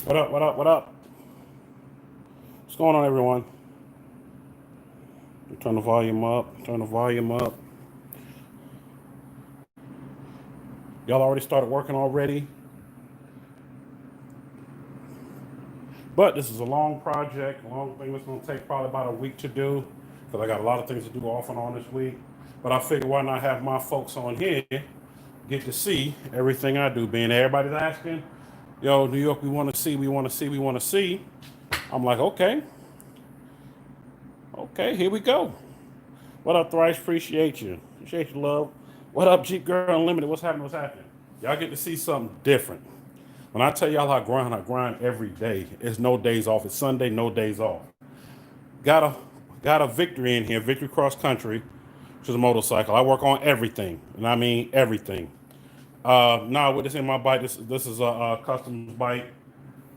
What up, what up, what up? What's going on, everyone? Turn the volume up, turn the volume up. Y'all already started working already? But this is a long project, a long thing that's going to take probably about a week to do because I got a lot of things to do off and on this week. But I figured why not have my folks on here get to see everything I do. Being everybody's asking, yo, New York, we want to see, we want to see, we want to see. I'm like, okay, here we go. What up, Thrice? Appreciate you. Appreciate you, love. What up, Jeep Girl Unlimited? What's happening? What's happening? Y'all get to see something different. When I tell y'all I grind every day. It's no days off. It's Sunday, no days off. Got a victory in here, Victory Cross Country, which is a motorcycle. I work on everything, and I mean everything. Now with this in my bike, this is a custom bike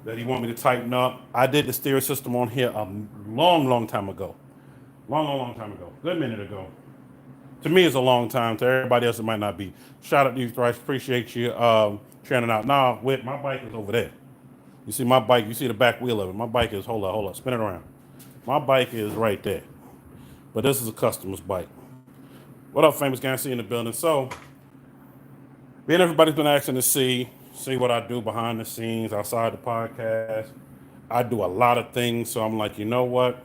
that he want me to tighten up. I did the steering system on here a long time ago. Long time ago. Good minute ago. To me, it's a long time. To everybody else, it might not be. Shout out to you, Thrice. Appreciate you sharing out. Now, with my bike is over there. You see my bike. You see the back wheel of it. My bike is hold up, spin it around. My bike is right there. But this is a customer's bike. What up, famous guy? See you in the building. So, being everybody's been asking to see what I do behind the scenes outside the podcast. I do a lot of things, so I'm like, you know what?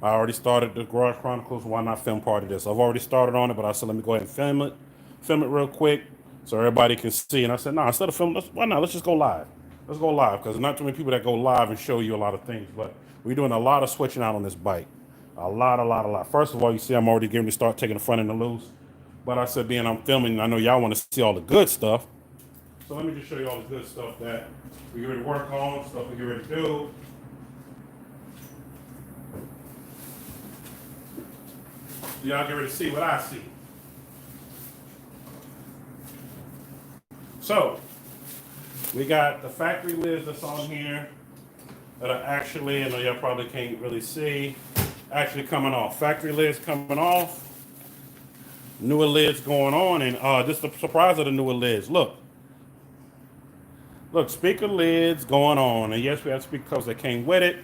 I already started the Garage Chronicles. Why not film part of this? I've already started on it, but I said, let me go ahead and film it real quick so everybody can see. And I said, no, instead of filming, why not? Let's just go live. Let's go live because there's not too many people that go live and show you a lot of things. But we're doing a lot of switching out on this bike. A lot. First of all, you see I'm already getting to start taking the front end loose. But I said, being I'm filming, I know y'all want to see all the good stuff. So let me just show you all the good stuff that we get ready to work on, stuff we get ready to do. Y'all get ready to see what I see. So, we got the factory lids that's on here that are actually, I know y'all probably can't really see, actually coming off. Factory lids coming off. Newer lids going on, and just the surprise of the newer lids. Look, speaker lids going on, and yes, we have speaker covers that came with it.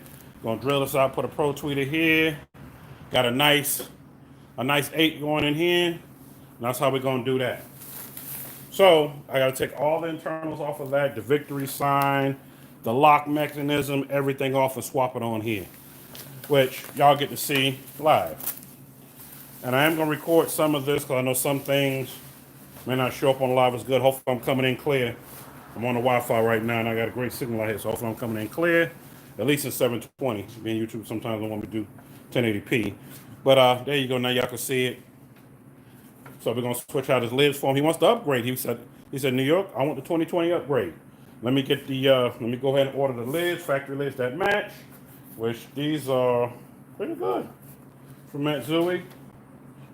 Gonna drill this out, put a Pro Tweeter here. Got a nice 8 going in here. And that's how we're gonna do that. So I gotta take all the internals off of that, the victory sign, the lock mechanism, everything off and swap it on here, which y'all get to see live. And I am gonna record some of this because I know some things may not show up on live as good. Hopefully I'm coming in clear. I'm on the Wi-Fi right now and I got a great signal out here, so hopefully I'm coming in clear, at least in 720. Being YouTube, sometimes I want me to do 1080p. But there you go. Now y'all can see it. So we're gonna switch out his lids for him. He wants to upgrade. He said, New York, I want the 2020 upgrade. Let me get the let me go ahead and order the lids, factory lids that match, which these are pretty good from Matsui.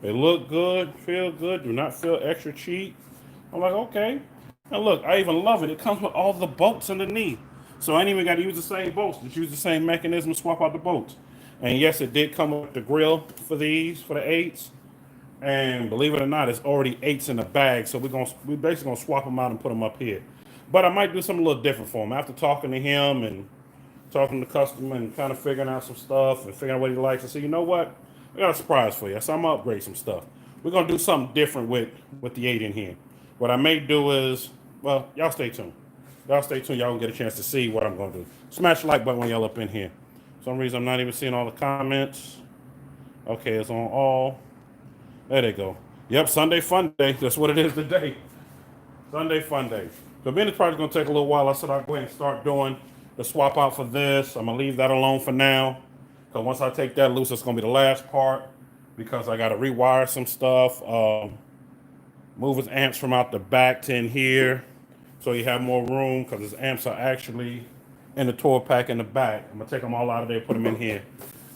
They look good, feel good, do not feel extra cheap. I'm like, okay. And look, I even love it. It comes with all the bolts underneath. So I ain't even got to use the same bolts. Just use the same mechanism, swap out the bolts. And yes, it did come with the grill for these, for the 8s. And believe it or not, it's already 8s in the bag. So we're basically gonna swap them out and put them up here. But I might do something a little different for him. After talking to him and talking to the customer and kind of figuring out some stuff and figuring out what he likes, I said, you know what? I got a surprise for you. So I'm gonna upgrade some stuff. We're gonna do something different with the 8 in here. What I may do is, well, y'all stay tuned. Y'all stay tuned. Y'all gonna get a chance to see what I'm gonna do. Smash the like button when y'all up in here. For some reason I'm not even seeing all the comments. Okay, it's on all. There they go. Yep, Sunday Fun Day. That's what it is today. Sunday Fun Day. So being this project's gonna take a little while, I said I'll go ahead and start doing the swap out for this. I'm gonna leave that alone for now. Because once I take that loose, it's gonna be the last part. Because I gotta rewire some stuff. Move his amps from out the back to in here. So you have more room, because his amps are actually in the tour pack in the back. I'm gonna take them all out of there, put them in here.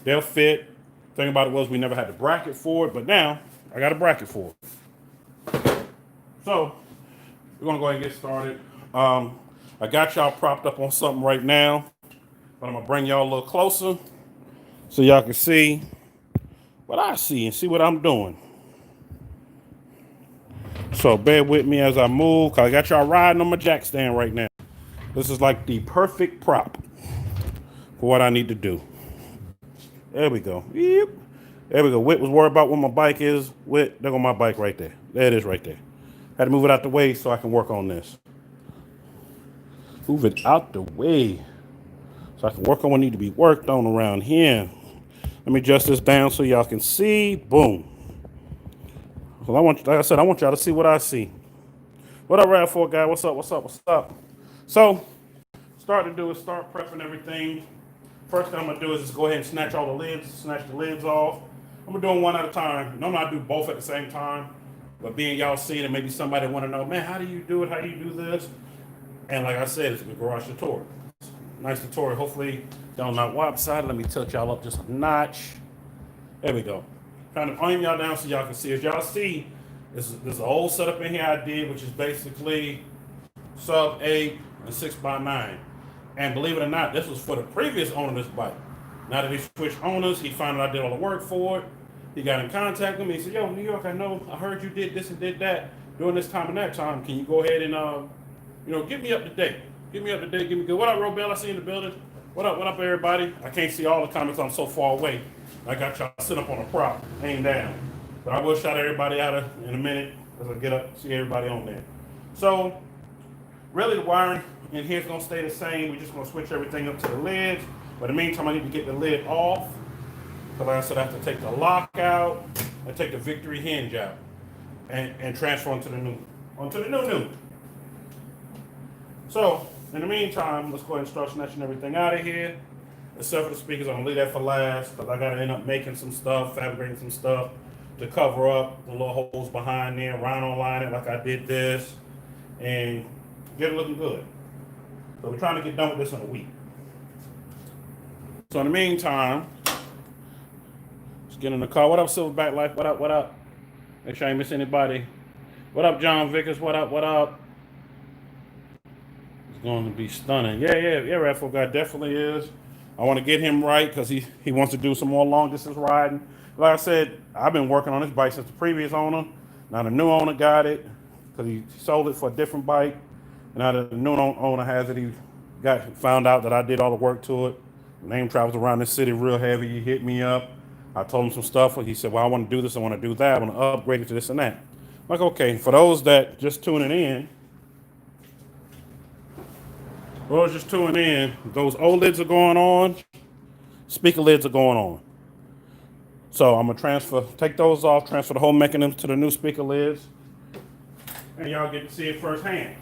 They'll fit. Thing about it was we never had the bracket for it, but now I got a bracket for it. So we're gonna go ahead and get started. I got y'all propped up on something right now, but I'm gonna bring y'all a little closer so y'all can see what I see and see what I'm doing. So bear with me as I move, cause I got y'all riding on my jack stand right now. This is like the perfect prop for what I need to do. There we go. Yep. There we go. Whit was worried about where my bike is. Whit, there go my bike right there. There it is right there. Had to move it out the way so I can work on this. Move it out the way so I can work on what need to be worked on around here. Let me adjust this down so y'all can see. Boom. Well, like I said, I want y'all to see what I see. What up, RAV4 guy? What's up? What's up? What's up? So, start prepping everything. First thing I'm gonna do is just go ahead and snatch the lids off. I'm gonna do them one at a time. Normally I do both at the same time, but being y'all see it, and maybe somebody want to know, man, how do you do it? How do you do this? And like I said, it's a garage tutorial. Nice tutorial. Hopefully, y'all not lopsided. Let me tilt y'all up just a notch. There we go. Kind of aim y'all down so y'all can see. As y'all see, there's an old setup in here I did, which is basically sub 8 and 6x9. And believe it or not, this was for the previous owner of this bike. Now that he switched owners, he found out I did all the work for it. He got in contact with me. He said, yo, New York, I heard you did this and did that during this time and that time. Can you go ahead and, get me up to date? Give me up to date. Give me good. What up, Robel? I see you in the building. What up, everybody? I can't see all the comments. I'm so far away. I got y'all sit up on a prop, hang down. But I will shout everybody out in a minute as I get up, see everybody on there. So, really the wiring in here is going to stay the same. We're just going to switch everything up to the lids. But in the meantime, I need to get the lid off. Because like I said, I have to take the lock out and take the Victory hinge out and transfer onto the new. So, in the meantime, let's go ahead and start snatching everything out of here. Except for the speakers, I'm going to leave that for last. Because I got to end up making some stuff, fabricating some stuff to cover up the little holes behind there, rhino line it like I did this, and get it looking good. So we're trying to get done with this in a week. So in the meantime, let's get in the car. What up, Silverback Life? What up, what up? Make sure I ain't miss anybody. What up, John Vickers? What up, what up? It's going to be stunning. Yeah, RAV4 guy definitely is. I want to get him right because he wants to do some more long distance riding. Like I said, I've been working on this bike since the previous owner. Now the new owner got it because he sold it for a different bike. And now the new owner has it. He found out that I did all the work to it. The name travels around this city real heavy. He hit me up. I told him some stuff. He said, well, I want to do this. I want to do that. I want to upgrade it to this and that. I'm like, okay, for those that just tuning in, those old lids are going on. Speaker lids are going on. So I'm going to take those off, transfer the whole mechanism to the new speaker lids. And y'all get to see it firsthand.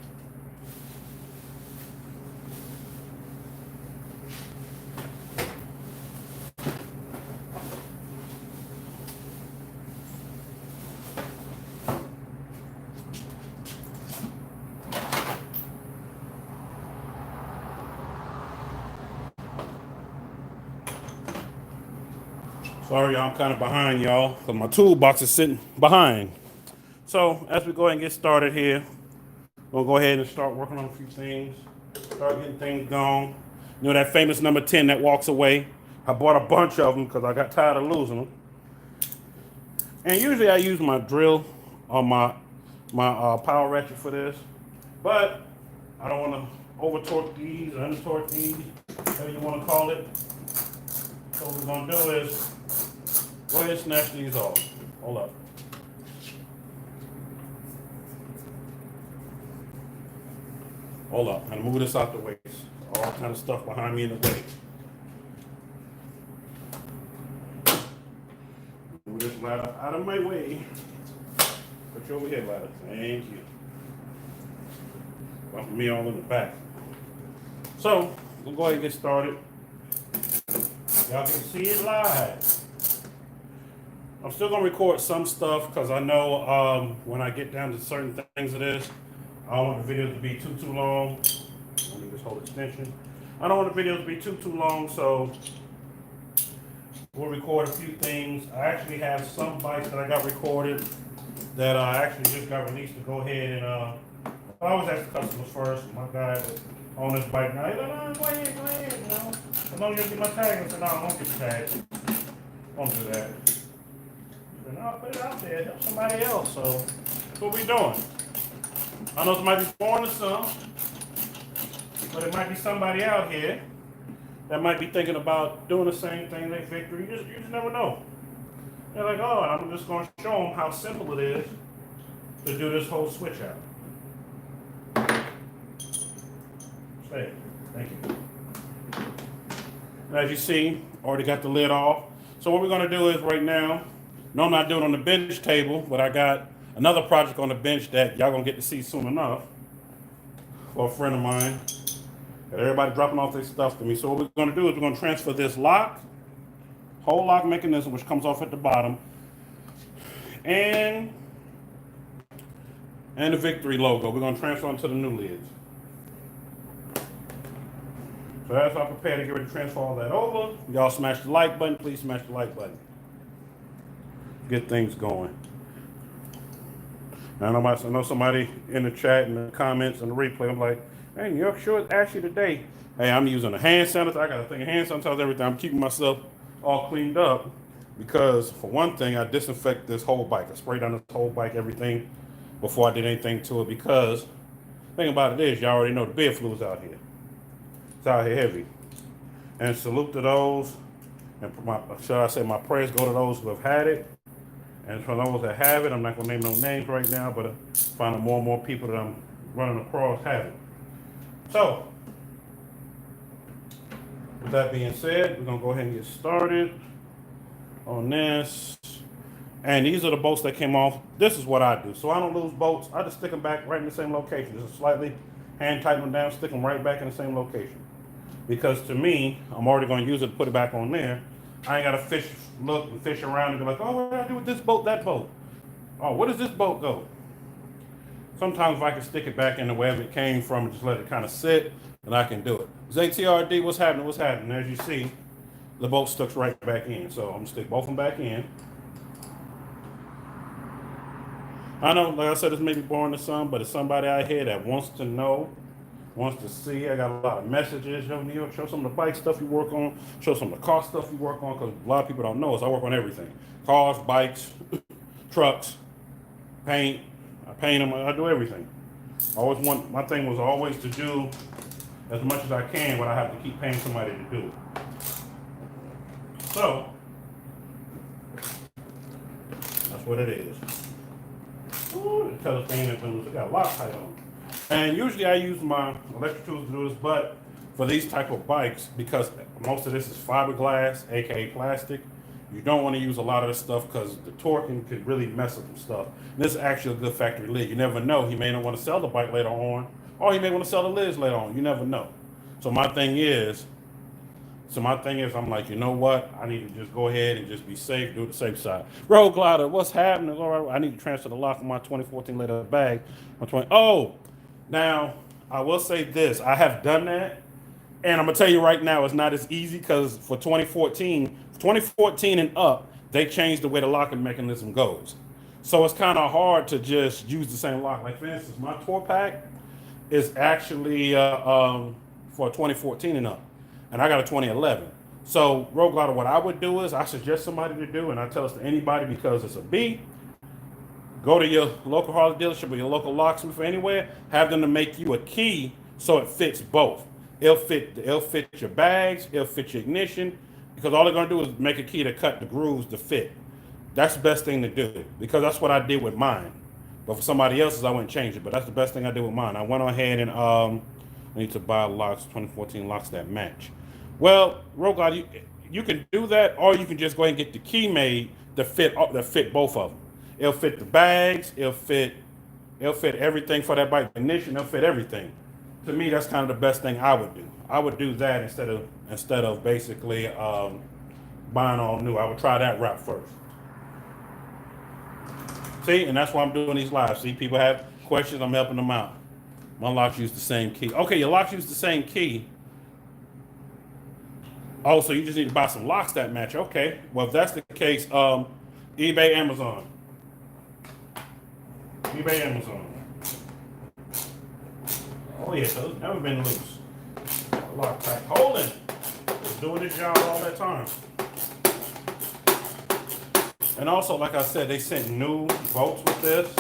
Sorry, y'all, I'm kind of behind, y'all, because my toolbox is sitting behind. So, as we go ahead and get started here, we'll go ahead and start working on a few things, start getting things going. You know that famous number 10 that walks away? I bought a bunch of them because I got tired of losing them. And usually I use my drill or my power ratchet for this, but I don't want to over-torque these or under-torque these, whatever you want to call it. So what we're going to do is go ahead and snatch these off. Hold up. Hold up. I'm going to move this out the way. All kind of stuff behind me in the way. Move this ladder out of my way. Put you over here, ladder. Thank you. Bump me all in the back. So, we'll go ahead and get started. Y'all can see it live. I'm still going to record some stuff because I know when I get down to certain things of this, I don't want the videos to be too long. Let me just hold extension. I don't want the videos to be too long, so we'll record a few things. I actually have some bikes that I got recorded that I actually just got released to go ahead and I always ask the customers first. My guy on this bike now, he's like, no, go ahead, you know. As long as you get my tag, I said, no, I won't get the tag. Don't do that. No, I'll put it out there, help somebody else. So that's what we're doing. I know this might be foreign to some, But it might be somebody out here that might be thinking about doing the same thing they Victory. You just never know. They're like, oh, I'm just going to show them how simple it is to do this whole switch out. Stay. Thank you. And as you see, already got the lid off. So what we're going to do is right now, no, I'm not doing it on the bench table, but I got another project on the bench that y'all going to get to see soon enough for a friend of mine. Got everybody dropping off their stuff to me. So what we're going to do is we're going to transfer this lock, whole lock mechanism, which comes off at the bottom, and the Victory logo. We're going to transfer onto the new lids. So as I prepare to get ready to transfer all that over, y'all smash the like button. Please smash the like button. Get things going. I know somebody in the chat and the comments and the replay. I'm like, hey, New York sure it's Ashley today. Hey, I'm using a hand sanitizer. I got a thing of hand sanitizer, everything. I'm keeping myself all cleaned up because, for one thing, I disinfect this whole bike. I sprayed down this whole bike, everything, before I did anything to it. Because the thing about it is, y'all already know the beard flu is out here. It's out here heavy. And salute to those, and should I say my prayers go to those who have had it. And for those that have it, I'm not going to name no names right now, but I'm finding more and more people that I'm running across have it. So, with that being said, we're going to go ahead and get started on this. And these are the bolts that came off. This is what I do. So I don't lose bolts. I just stick them back right in the same location. Just slightly hand tighten them down, stick them right back in the same location. Because to me, I'm already going to use it to put it back on there. I ain't got to look and fish around and be like, oh, what do I do with this bolt, that bolt? Oh, where does this bolt go? Sometimes if I can stick it back into wherever it came from and just let it kind of sit, then I can do it. ZTRD, what's happening? What's happening? As you see, the bolt sticks right back in. So I'm going to stick both of them back in. I know, like I said, this may be boring to some, but it's somebody out here that wants to know, wants to see. I got a lot of messages. Yo, New York, show some of the bike stuff you work on. Show some of the car stuff you work on, because a lot of people don't know is I work on everything. Cars, bikes, trucks, paint. I paint them. I do everything. My thing was always to do as much as I can what I have to keep paying somebody to do. So, that's what it is. Ooh, the telescopic tools, it got a lot tight on. And usually I use my electric tools to do this, but for these type of bikes, because most of this is fiberglass, aka plastic, you don't want to use a lot of this stuff because the torquing could really mess up some stuff. And this is actually a good factory lid. You never know. He may not want to sell the bike later on, or he may want to sell the lids later on. You never know. So my thing is, I'm like, you know what? I need to just go ahead and just be safe, do it the safe side. Road Glider, what's happening? All right, I need to transfer the lock from my 2014 leather bag. Now, I will say this. I have done that, and I'm going to tell you right now, it's not as easy because for 2014 and up, they changed the way the locking mechanism goes. So it's kind of hard to just use the same lock. Like, for instance, my tour pack is actually for 2014 and up. And I got a 2011. So, Road Glider, what I would do is I suggest somebody to do, and I tell this to anybody because it's a B, go to your local Harley dealership or your local locksmith or anywhere, have them to make you a key so it fits both. It'll fit your bags, it'll fit your ignition, because all they're going to do is make a key to cut the grooves to fit. That's the best thing to do, because that's what I did with mine. But for somebody else's, I wouldn't change it, but that's the best thing I did with mine. I went ahead and I need to buy locks, 2014 locks that match. Well, Road Glider, you can do that, or you can just go ahead and get the key made that fit both of them. It'll fit the bags, it'll fit everything for that bike. Ignition, it'll fit everything. To me, that's kind of the best thing I would do. I would do that instead of basically buying all new. I would try that route first. See, and that's why I'm doing these lives. See, people have questions, I'm helping them out. My locks use the same key. Okay, your locks use the same key. Oh, so you just need to buy some locks that match. Okay, well, if that's the case, eBay, Amazon. eBay, Amazon. Oh, yeah, so it's never been loose. Lock tight. Holding. Was doing this job all that time. And also, like I said, they sent new bolts with this.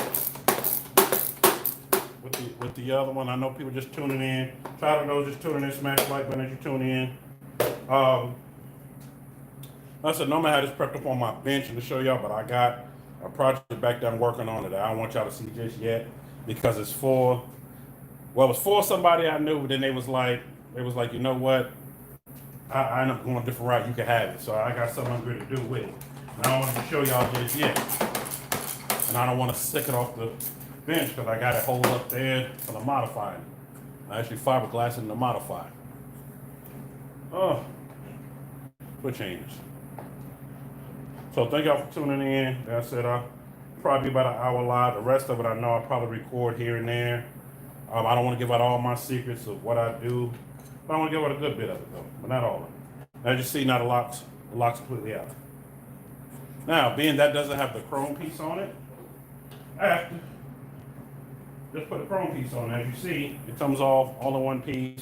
With with the other one. I know people just tuning in. Try to know just tuning in, smash the like button as you tune in. Like I said, normally I had this prepped up on my bench to show y'all, but I got a project back there I'm working on it that I don't want y'all to see just yet because it's for, well, it's for somebody I knew, but then they was like, you know what? I end up going a different route. You can have it. So I got something I'm going to do with it. And I don't want to show y'all just yet. And I don't want to stick it off the bench because I got it hold up there for the modifying. I actually fiberglass in the modify. Oh, for change. So thank y'all for tuning in. Like I said, I'll probably about an hour live. The rest of it I know I'll probably record here and there. I don't want to give out all my secrets of what I do. But I want to give out a good bit of it though, but not all of it. As you see, now the lock's completely out. Now, being that doesn't have the chrome piece on it, I have to just put the chrome piece on. As you see, it comes off all in one piece,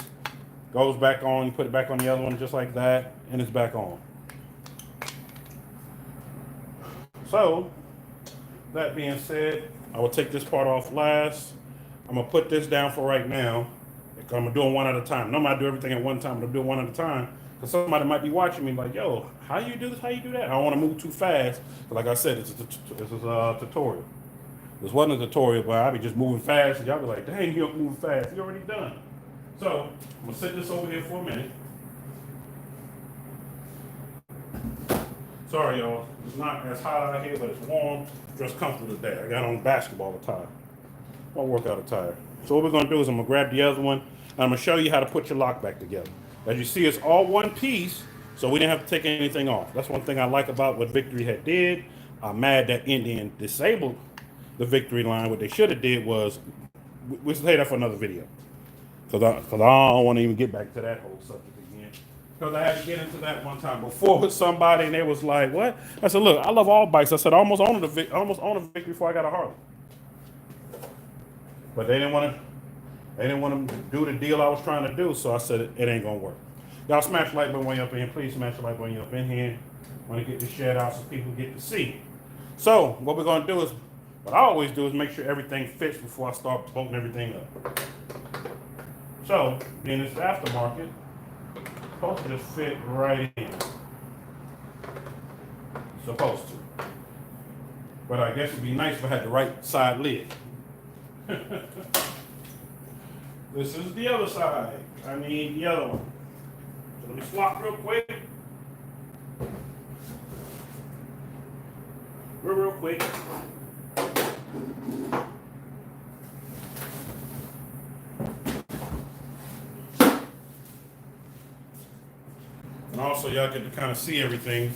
goes back on, you put it back on the other one just like that, and it's back on. So, that being said, I will take this part off last. I'm gonna put this down for right now. I'm gonna do them one at a time. Normally I do everything at one time, but I'm doing one at a time. Because somebody might be watching me like, yo, how you do this? How you do that? I don't want to move too fast. But like I said, this is a tutorial. This wasn't a tutorial, but I be just moving fast, and y'all be like, dang, you're moving fast. You're already done. So I'm gonna set this over here for a minute. Sorry, y'all. It's not as hot out here, but it's warm. Dressed comfortable today. I got on basketball attire. My workout attire. So what we're gonna do is I'm gonna grab the other one. And I'm gonna show you how to put your lock back together. As you see, it's all one piece, so we didn't have to take anything off. That's one thing I like about what Victory had did. I'm mad that Indian disabled the Victory line. What they should have did was, we'll say that for another video. Because I don't want to even get back to that whole subject again. Because I had to get into that one time before with somebody, and they was like, what? I said, look, I love all bikes. I said, I almost owned a Victory before I got a Harley. But they didn't want to do the deal I was trying to do, so I said it ain't gonna work. Y'all smash the like button when you're up in here. Please smash the like button when you're up in here. I want to get this shed out so people get to see. So what we're gonna do is, what I always do is make sure everything fits before I start bolting everything up. So, being it's aftermarket, it's supposed to just fit right in. Supposed to. But I guess it'd be nice if I had the right side lid. This is the other side. I mean the other one. So let me swap real quick. Real quick. And also y'all get to kind of see everything.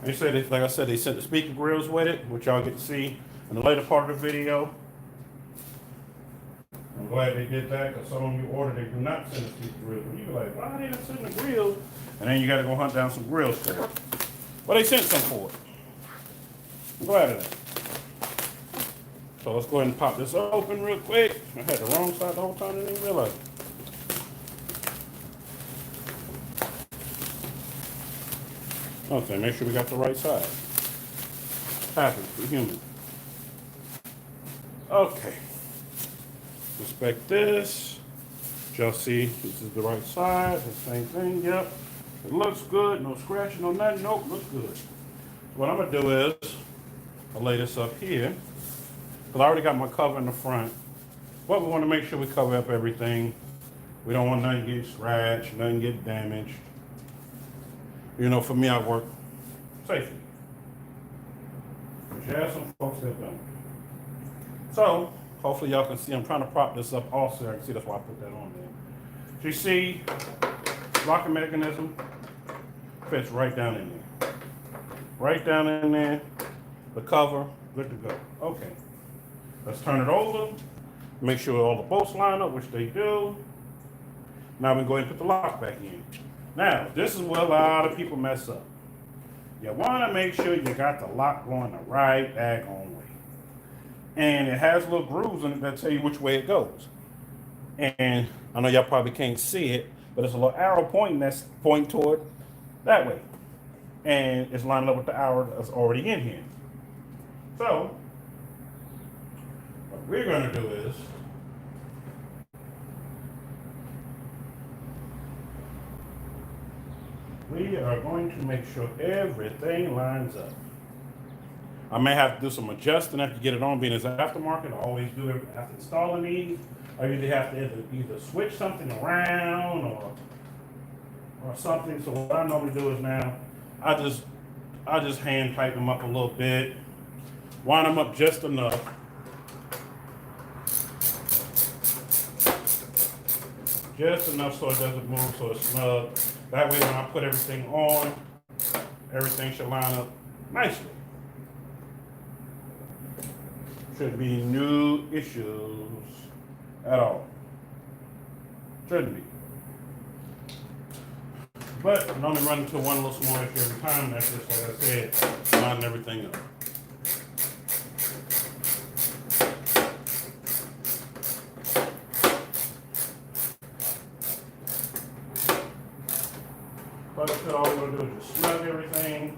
They said, like I said, they sent the speaker grills with it, which y'all get to see in the later part of the video. I'm glad they did that, because some of you ordered, they do not send the speaker grills. And you're like, why didn't they send the grills? And then you got to go hunt down some grills for it. Well, they sent some for it. I'm glad of that. So let's go ahead and pop this open real quick. I had the wrong side the whole time, I didn't even realize it. Okay, make sure we got the right side. Happens, we're human. Okay. Inspect this. Y'all see this is the right side, the same thing, yep. It looks good, no scratching, no nothing, nope, looks good. What I'm gonna do is, I'll lay this up here, because I already got my cover in the front. But we want to make sure we cover up everything. We don't want nothing to get scratched, nothing get damaged. You know, for me, I work safely. But you have some folks that don't. So, hopefully y'all can see, I'm trying to prop this up also. I can see that's why I put that on there. So you see, locking mechanism fits right down in there. Right down in there, the cover, good to go. Okay, let's turn it over. Make sure all the bolts line up, which they do. Now we go ahead and put the lock back in. Now, this is where a lot of people mess up. You want to make sure you got the lock going the right daggone way. And it has little grooves in it that tell you which way it goes. And I know y'all probably can't see it, but there's a little arrow pointing that's pointing toward that way. And it's lining up with the arrow that's already in here. So, we're going to do is we are going to make sure everything lines up. I may have to do some adjusting after you get it on, being as aftermarket. I always do it after installing these. I usually have to either switch something around or something. So what I normally do is now I just hand tighten them up a little bit, wind them up just enough. Just enough so it doesn't move, so it's snug. That way when I put everything on, everything should line up nicely. Should be no issues at all. Shouldn't be. But I only run into one little small issue every time. That's just, like I said, lining everything up. But all we're going to do is just snug everything.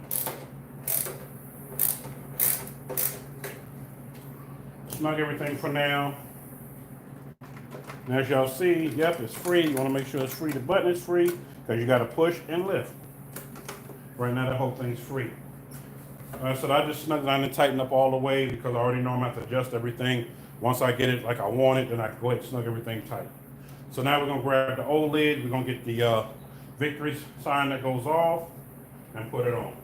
Snug everything for now. And as y'all see, yep, it's free. You want to make sure it's free. The button is free because you got to push and lift. Right now, the whole thing's free. So I just snug it on and tighten up all the way because I already know I'm going to have to adjust everything. Once I get it like I want it, then I can go ahead and snug everything tight. So now we're going to grab the old lid. We're going to get the victory sign that goes off and put it on.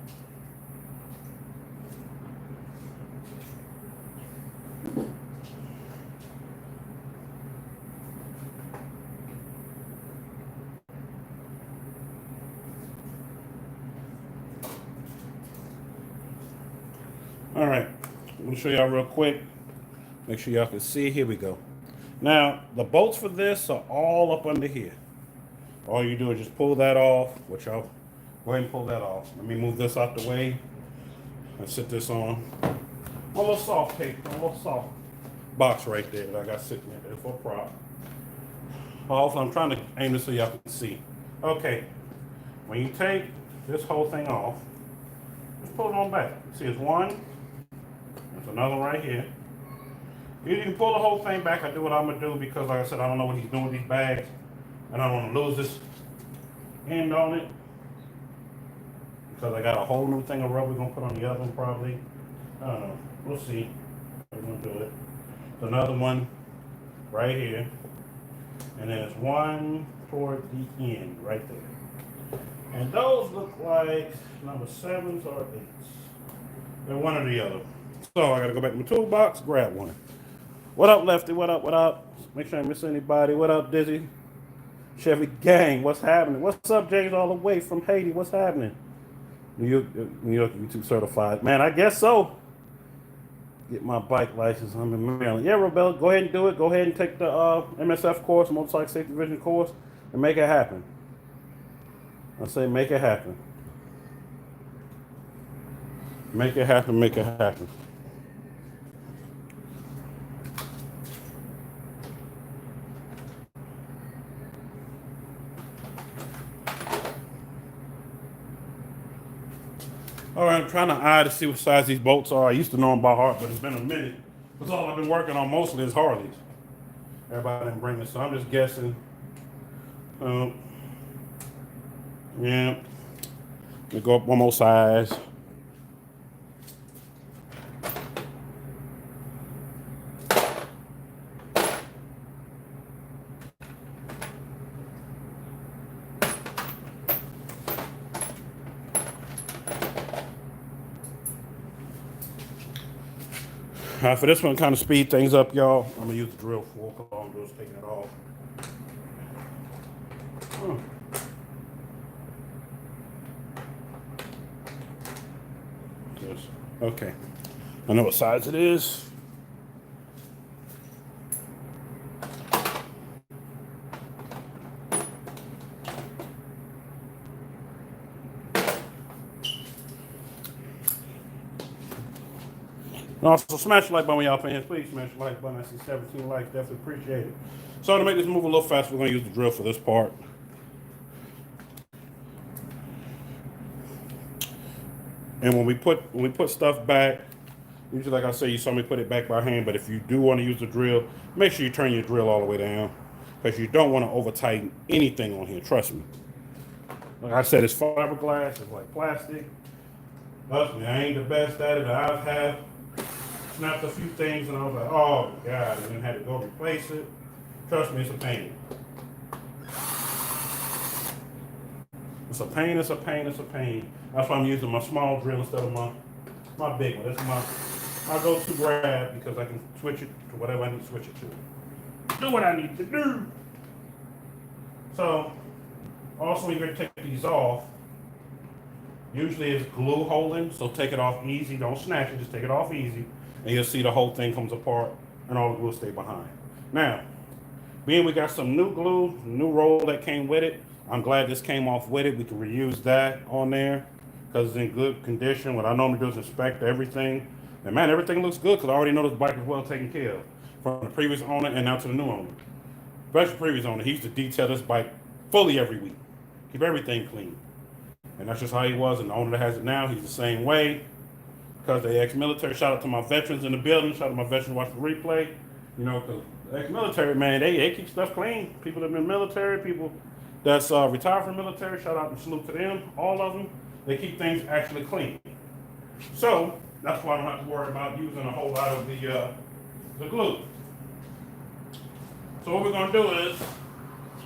All right, I'm gonna show y'all real quick. Make sure y'all can see. Here we go. Now, the bolts for this are all up under here. All you do is just pull that off, which I'll go ahead and pull that off. Let me move this out the way and sit this on. A little soft tape, a little soft box right there that I got sitting there for a prop. Also, I'm trying to aim this so y'all can see. Okay, when you take this whole thing off, just pull it on back. See, it's one. There's another one right here. You can pull the whole thing back. I do what I'm gonna do because, like I said, I don't know what he's doing with these bags, and I don't want to lose this end on it because I got a whole new thing of rubber we're gonna put on the other one probably. I don't know. We'll see. We're gonna do it. There's another one right here, and then there's one toward the end right there. And those look like number 7s or 8s. They're one or the other. So I gotta go back to my toolbox, grab one. What up, Lefty? What up? What up? Make sure I miss anybody. What up, Dizzy? Chevy Gang, what's happening? What's up, James, all the way from Haiti? What's happening? New York YouTube certified. Man, I guess so. Get my bike license. I'm in Maryland. Yeah, Rebel, go ahead and do it. Go ahead and take the MSF course, Motorcycle Safety Division course, and make it happen. I say make it happen. Make it happen, make it happen. All right, I'm trying to eye to see what size these bolts are. I used to know them by heart, but it's been a minute. That's all I've been working on mostly is Harleys. Everybody didn't bring this, so I'm just guessing. Yeah. Let me go up one more size. For this one, kind of speed things up, y'all. I'm gonna use the drill for all I'm doing is taking it off. Okay. I know what size it is. Also, smash the like button when y'all fans. Please smash the like button. I see 17 likes. Definitely appreciate it. So to make this move a little faster, we're going to use the drill for this part. And when we put stuff back, Usually, like I say, you saw me put it back by hand, but if you do want to use the drill, make sure you turn your drill all the way down because you don't want to over tighten anything on here. Trust me. Like I said, it's fiberglass, it's like plastic. Trust me, I ain't the best at it. I've had snapped a few things and I was like, oh God, and then had to go replace it. Trust me, it's a pain. It's a pain, it's a pain, it's a pain. That's why I'm using my small drill instead of my big one. That's my go-to grab because I can switch it to whatever I need to switch it to. Do what I need to do. So, also when you're gonna take these off, usually it's glue holding, so take it off easy. Don't snatch it, just take it off easy. And you'll see the whole thing comes apart and all the glue stay behind. Now, being we got some new glue, new roll that came with it, I'm glad this came off with it. We can reuse that on there because it's in good condition. What I normally do is inspect everything. And man, everything looks good because I already know this bike is well taken care of from the previous owner and now to the new owner. Especially the previous owner, he used to detail this bike fully every week. Keep everything clean. And that's just how he was. And the owner that has it now, he's the same way. Because they ex-military. Shout out to my veterans in the building. Shout out to my veterans watch the replay. You know, because ex-military, man, they keep stuff clean. People that have been military, people that's retired from the military, shout out and salute to them, all of them. They keep things actually clean. So that's why I don't have to worry about using a whole lot of the glue. So what we're gonna do is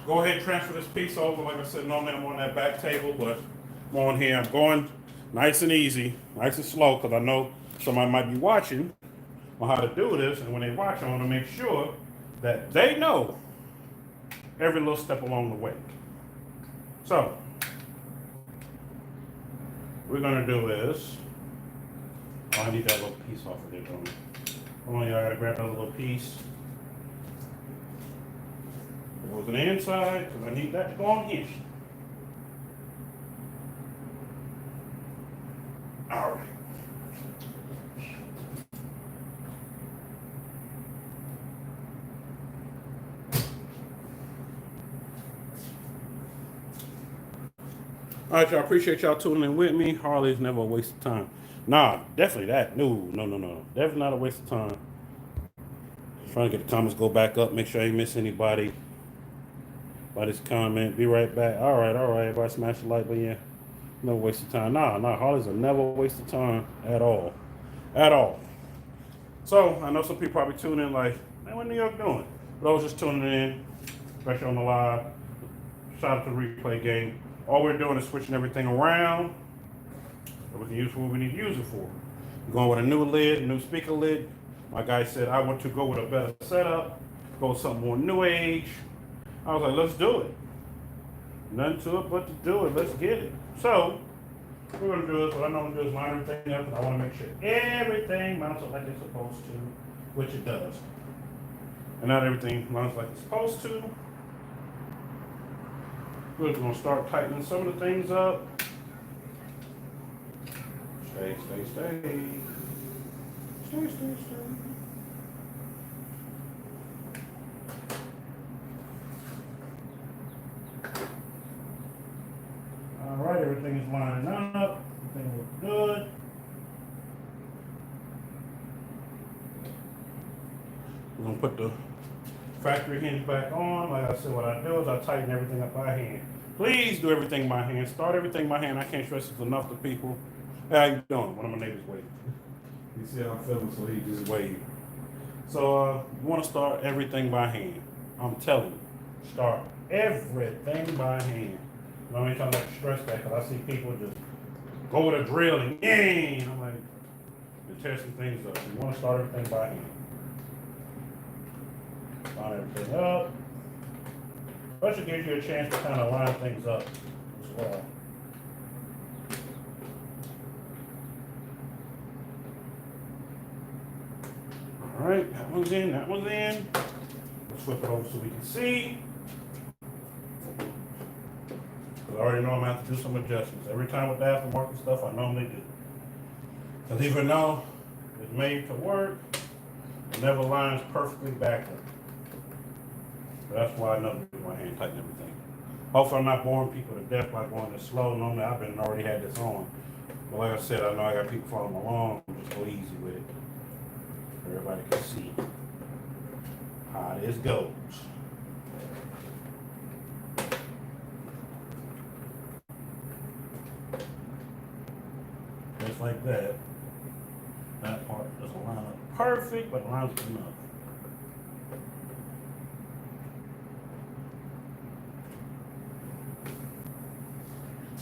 go ahead and transfer this piece over. Like I said, normally I'm on that back table, but I'm on here. I'm going nice and easy, nice and slow, because I know somebody might be watching on how to do this, and when they watch, I want to make sure that they know every little step along the way. So, what we're going to do is, oh, I need that little piece off of there, don't I? Hold on, y'all, I gotta grab that little piece. It goes on the inside, because I need that to go on here. All right. All right, y'all. Appreciate y'all tuning in with me. Harley's never a waste of time. Nah, definitely that. No. Definitely not a waste of time. Trying to get the comments go back up. Make sure I ain't miss anybody by this comment. Be right back. All right. Everybody smash the like button. Yeah. No waste of time. Nah. Harley's are never a waste of time at all. At all. So, I know some people probably tune in like, man, what New York doing? But I was just tuning in, especially on the live. Shout out to the replay game. All we're doing is switching everything around so we can use what we need to use it for. We're going with a new lid, a new speaker lid. My guy said I want to go with a better setup, go with something more new age. I was like, let's do it. Nothing to it but to do it. Let's get it. So, what we're going to do is, what I normally do is line everything up, and I want to make sure everything mounts up like it's supposed to, which it does. And not everything mounts like it's supposed to. We're going to start tightening some of the things up. Stay. All right, everything is lining up. Everything looks good. We're going to put the factory hinge back on. Like I said, what I do is I tighten everything up by hand. Please do everything by hand. Start everything by hand. I can't stress this enough to people. Hey, how you doing? One of my neighbors waving. You see how I'm feeling, so he just waved. So you want to start everything by hand. I'm telling you, start everything by hand. I ain't trying to stress that because I see people just go with a drill and yang. I'm like, you're testing things up. You want to start everything by hand. Line everything up. Plus it gives you a chance to kind of line things up as well. All right, that one's in. Let's flip it over so we can see. Because I already know I'm going to have to do some adjustments. Every time with the aftermarket stuff, I normally do. Because even though it's made to work, it never lines perfectly backward. So that's why I never do my hand tighten everything. Hopefully I'm not boring people to death by going this slow. Normally I've already had this on. But like I said, I know I got people following along. Just go easy with it. Everybody can see how this goes. Just like that. That part doesn't line up perfect, but lines up enough.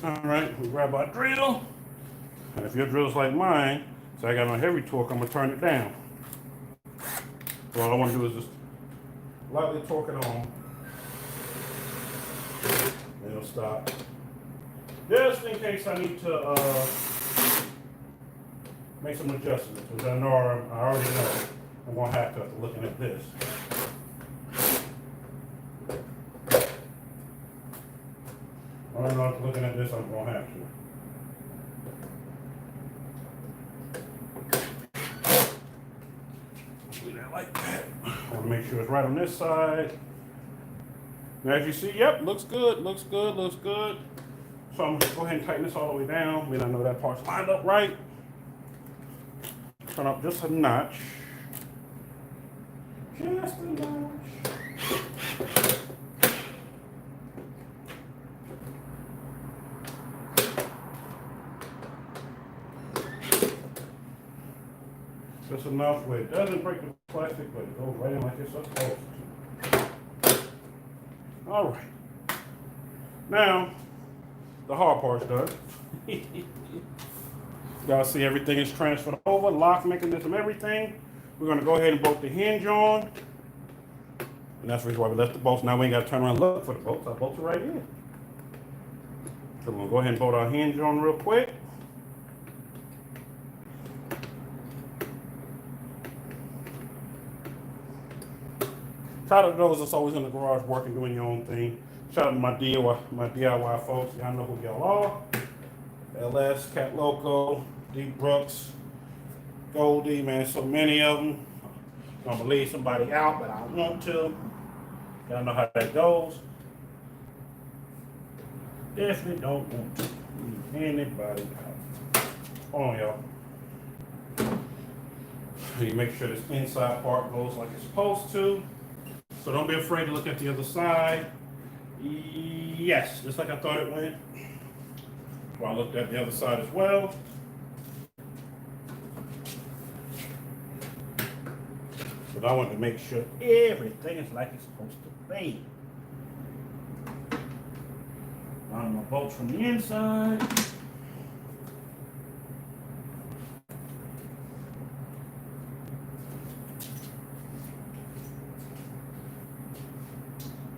All right, we grab our drill. And if your drill's like mine, so I got on heavy torque, I'm gonna turn it down. So all I wanna do is just lightly torque it on. And it'll stop. Just in case I need to make some adjustments, because I already know I'm gonna have to after looking at this. I don't know if looking at this, I'm gonna have to. Do that like that. I wanna make sure it's right on this side. And as you see, yep, looks good, looks good, looks good. So I'm gonna go ahead and tighten this all the way down. I mean, I know that part's lined up right. Turn up just a notch. Just a notch. Just enough where it doesn't break the plastic, but it goes right in like it's supposed to. All right. Now, the hard part's done. Y'all see everything is transferred over, lock mechanism, everything. We're gonna go ahead and bolt the hinge on. And that's the reason why we left the bolts. Now we ain't gotta turn around and look for the bolts. Our bolts are right here. So we're gonna go ahead and bolt our hinge on real quick. Shout out to those that's always in the garage working, doing your own thing. Shout out to my DIY folks. Y'all know who y'all are. LS, Cat Loco, D Brooks, Goldie, man, so many of them. I'm gonna leave somebody out, but I want to. Y'all know how that goes. Definitely don't want to leave anybody out. Hold on, y'all. You make sure this inside part goes like it's supposed to. So don't be afraid to look at the other side. Yes, just like I thought it went. Well, I looked at the other side as well. But I want to make sure everything is like it's supposed to be. On my bolts from the inside.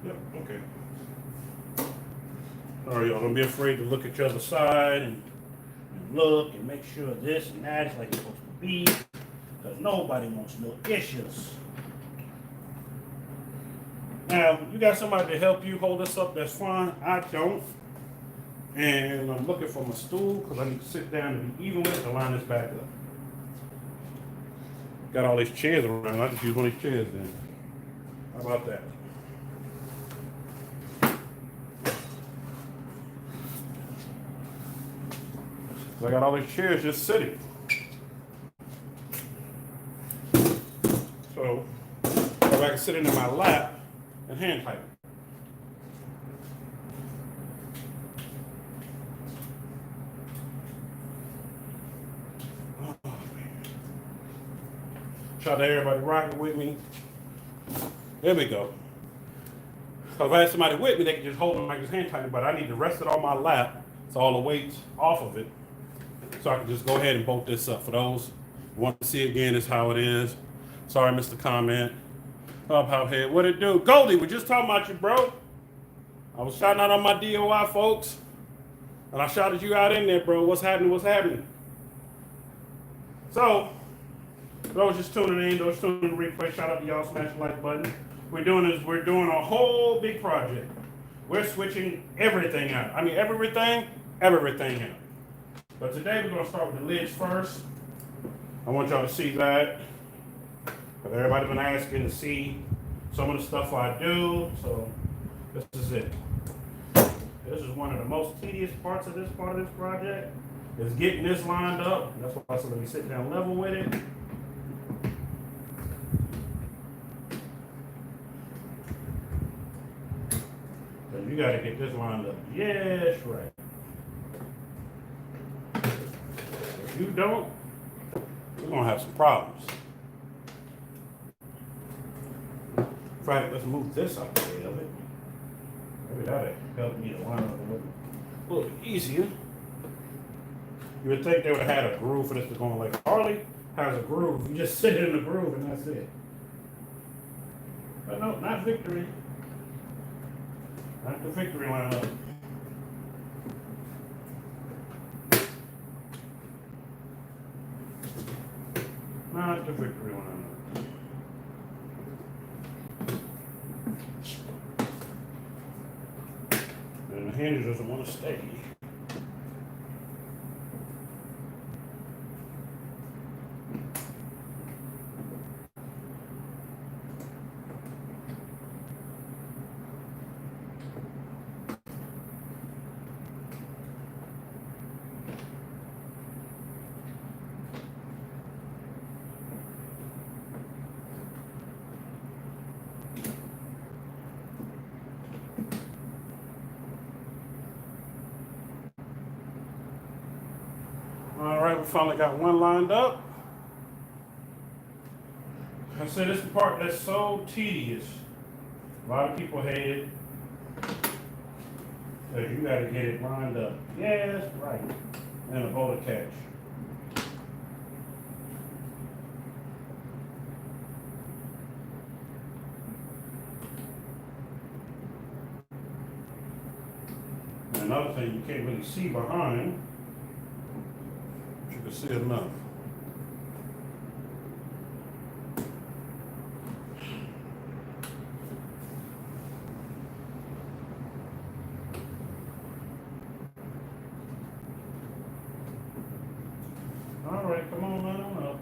Yep, okay. All right, y'all, don't be afraid to look at your other side and look and make sure this and that is like it's supposed to be, because nobody wants no issues. Now, you got somebody to help you hold this up, that's fine. I don't. And I'm looking for my stool because I need to sit down and be even with it to line this back up. Got all these chairs around. I just use one of these chairs then. How about that? So I got all these chairs just sitting. So if I can sit in my lap and hand tighten. Oh, man. Shout out to everybody rocking with me. There we go. So if I had somebody with me, they could just hold them like this hand tighten, but I need to rest it on my lap so all the weight's off of it. So I can just go ahead and bolt this up. For those who want to see again, is how it is. Sorry, Mr. Comment. Up out here. What it do? Goldie, we're just talking about you, bro. I was shouting out on my DOI folks. And I shouted you out in there, bro. What's happening? What's happening? So, those just tuning in, those tuning in the replay, shout out to y'all, smash the like button. We're doing a whole big project. We're switching everything out. I mean, everything out. But today we're going to start with the lids first. I want y'all to see that. Because everybody's been asking to see some of the stuff I do. So this is it. This is one of the most tedious parts of this project. Is getting this lined up. That's why I said let me sit down level with it. You got to get this lined up. Yes, right. If you don't, we're going to have some problems. In fact, let's move this out the way of it. Maybe that'll help me to line up a little bit easier. You would think they would have had a groove for this to go on. Like Harley has a groove. You just sit in the groove and that's it. But no, not Victory. Not the Victory lineup. Not the Victory lineup. And the hinge doesn't want to stay. All right, we finally got one lined up. I said this is the part that's so tedious. A lot of people hate it. So you gotta get it lined up. Yes, right. And a bow to catch. And another thing you can't really see behind. You can see enough. All right, come on, line on up.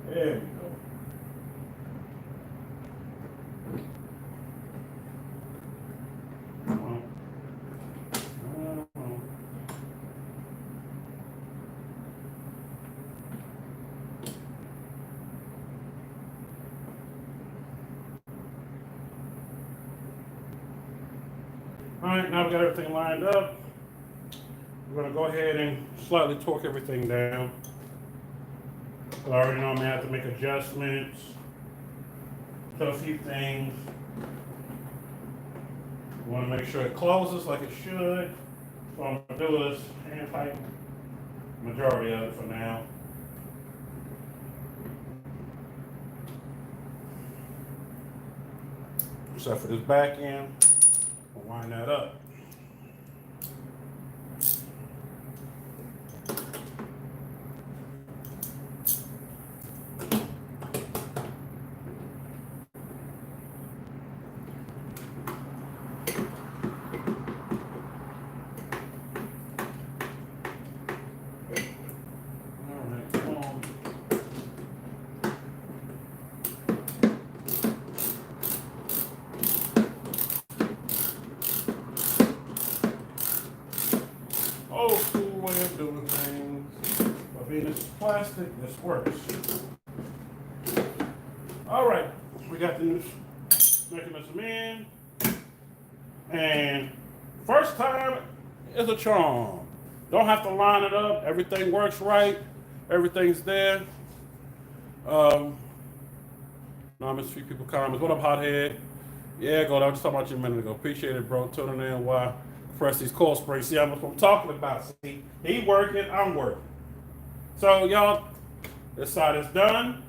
There we go. All right, now we got everything lined up. We're gonna go ahead and slightly torque everything down. I already know I'm gonna have to make adjustments to a few things. We wanna make sure it closes like it should. So I'm gonna do is hand tighten majority of it for now. Except for this back end. We'll wind that up. Old school way of doing things. But being this is plastic, this works. All right, we got the new mechanism in. And first time is a charm. Don't have to line it up. Everything works right. Everything's there. Now I missed a few people comments. What up, hothead? Yeah, go. I was just talking about you a minute ago. Appreciate it, bro. Tuning in while press these coil springs. See, that's what I'm talking about. See, he working, I'm working. So y'all, this side is done.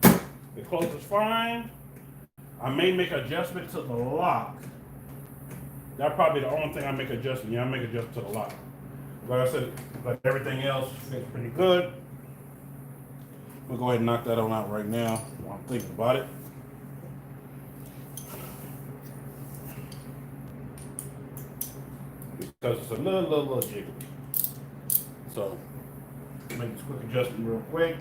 The close is fine. I may make an adjustment to the lock. That's probably the only thing I make adjustment. Yeah, I make adjustment to the lock. Like I said, like everything else fits pretty good. We'll go ahead and knock that on out right now while I'm thinking about it. Because it's a little jiggly. So, make this quick adjustment real quick.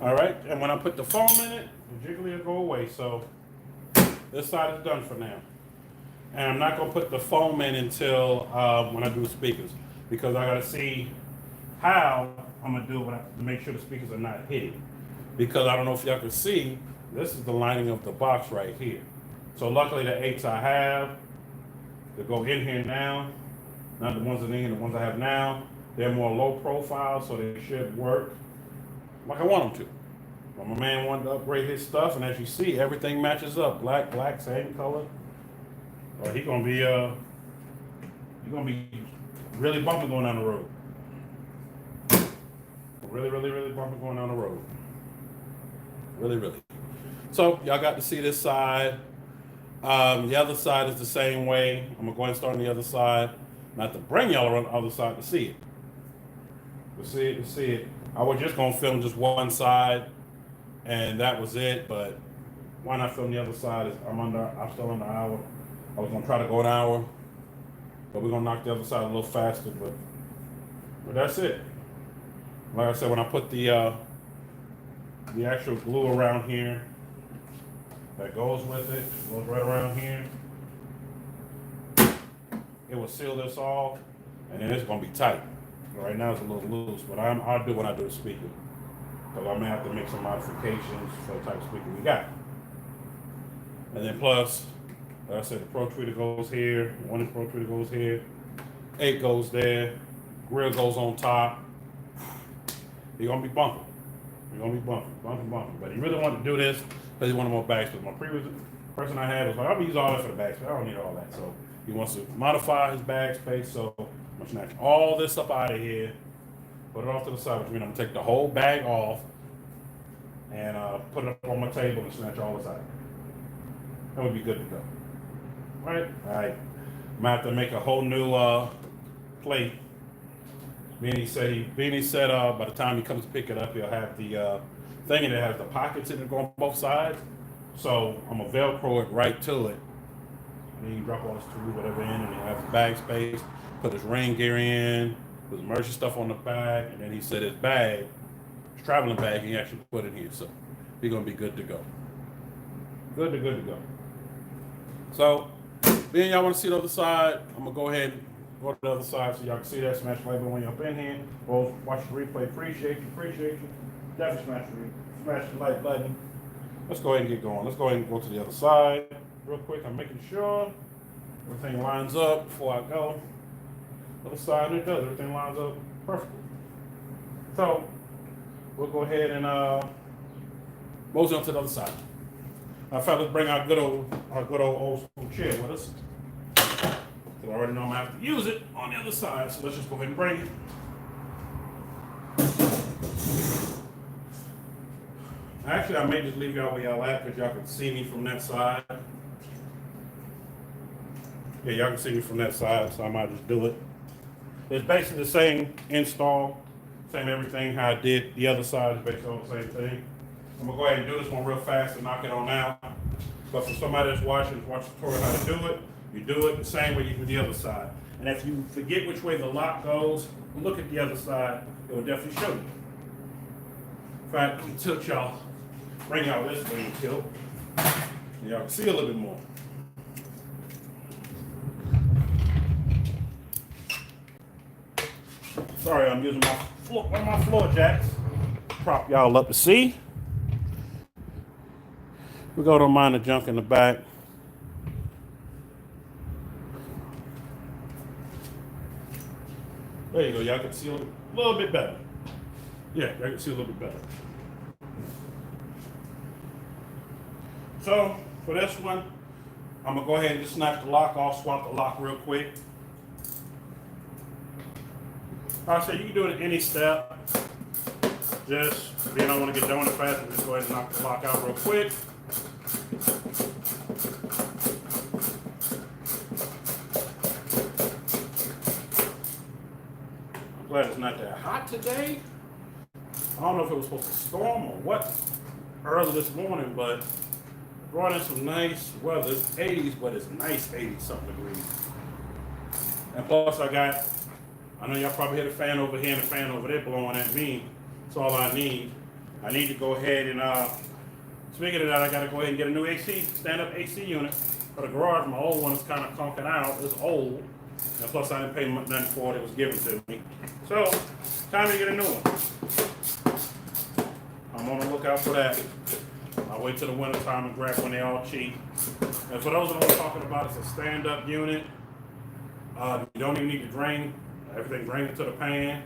All right, and when I put the foam in it, the jiggly will go away. So this side is done for now. And I'm not gonna put the foam in until when I do the speakers, because I gotta see how I'm gonna do it to make sure the speakers are not hitting. Because I don't know if y'all can see, this is the lining of the box right here. So luckily the 8s I have, they go in here now, not the ones that are in here, the ones I have now, they're more low profile, so they should work like I want them to. But my man wanted to upgrade his stuff, and as you see, everything matches up. Black, black, same color. Well, he's gonna be really bumping going down the road. Really, really, really bumping going down the road. Really, really. So y'all got to see this side. The other side is the same way. I'm gonna go ahead and start on the other side. Not to bring y'all around the other side to see it. To see it. I was just gonna film just one side, and that was it. But why not film the other side? I'm still under an hour. I was gonna try to go an hour, but we're gonna knock the other side a little faster. But that's it. Like I said, when I put the actual glue around here that goes with it, goes right around here, it will seal this off, and then it's gonna be tight. Right now it's a little loose, but I'll do when I do the speaker, because I may have to make some modifications for the type of speaker we got. And then plus, like I said, the Pro Tweeter goes here, one Pro Tweeter goes here, 8 goes there, grill goes on top. You're gonna be bumping. You're gonna be bumping. But he really wanted to do this because he wanted more backspace. My previous person I had was like, I'm gonna use all that for the backspace. I don't need all that. So he wants to modify his backspace. So I'm gonna snatch all this up out of here, put it off to the side, which means I'm gonna take the whole bag off and put it up on my table and snatch all this out. That would be good to go. All right. I'm gonna have to make a whole new plate. Beanie said by the time he comes to pick it up, he'll have the thing in it has the pockets in it going on both sides. So I'm gonna Velcro it right to it. And then you drop all his tools, whatever in, and he has the bag space, put his rain gear in, put his emergency stuff on the back, and then he said his bag, his traveling bag, he actually put in here. So he's gonna be good to go. Good to go. So, being y'all want to see the other side, I'm gonna go ahead and go to the other side so y'all can see that. Smash the like button when you're up in here. Or watch the replay. Appreciate you. Definitely smash the like button. Let's go ahead and get going. Let's go ahead and go to the other side real quick. I'm making sure everything lines up before I go. Other side, it does. Everything lines up perfectly. So we'll go ahead and mosey on to the other side. Now, fellas, bring our good old old school chair with us. I already know I'm gonna have to use it on the other side, so let's just go ahead and bring it. Actually, I may just leave y'all where y'all at, because y'all can see me from that side. Yeah, y'all can see me from that side, so I might just do it. It's basically the same install, same everything how I did the other side, is basically all the same thing. I'm gonna go ahead and do this one real fast and knock it on out. But for somebody that's watch the tutorial how to do it, you do it the same way you do the other side. And if you forget which way the lock goes, look at the other side. It will definitely show you. In fact, let me tilt y'all, bring y'all this way and tilt. Y'all can see a little bit more. Sorry, I'm using one of my floor jacks. Prop y'all up to see. We go, don't mind the junk in the back. There you go, y'all can see a little bit better. Yeah, y'all can see a little bit better. So, for this one, I'm gonna go ahead and just snap the lock off, swap the lock real quick. Like I said, you can do it at any step. Just, if you don't want to get done with it fast, just go ahead and knock the lock out real quick. I'm glad it's not that hot today. I don't know if it was supposed to storm or what early this morning, but brought in some nice weather. It's 80s, but it's nice 80-something degrees. And plus I know y'all probably hear the fan over here and the fan over there blowing at me. That's all I need. I need to go ahead and, speaking of that, I got to go ahead and get a new AC, stand-up AC unit for the garage. My old one is kind of conking out. It's old. And plus, I didn't pay nothing for it. It was given to me. So, time to get a new one. I'm on the lookout for that. I'll wait till the winter time and grab when they're all cheap. And for those that know what I'm talking about, it's a stand-up unit. You don't even need to drain. Everything drains into the pan.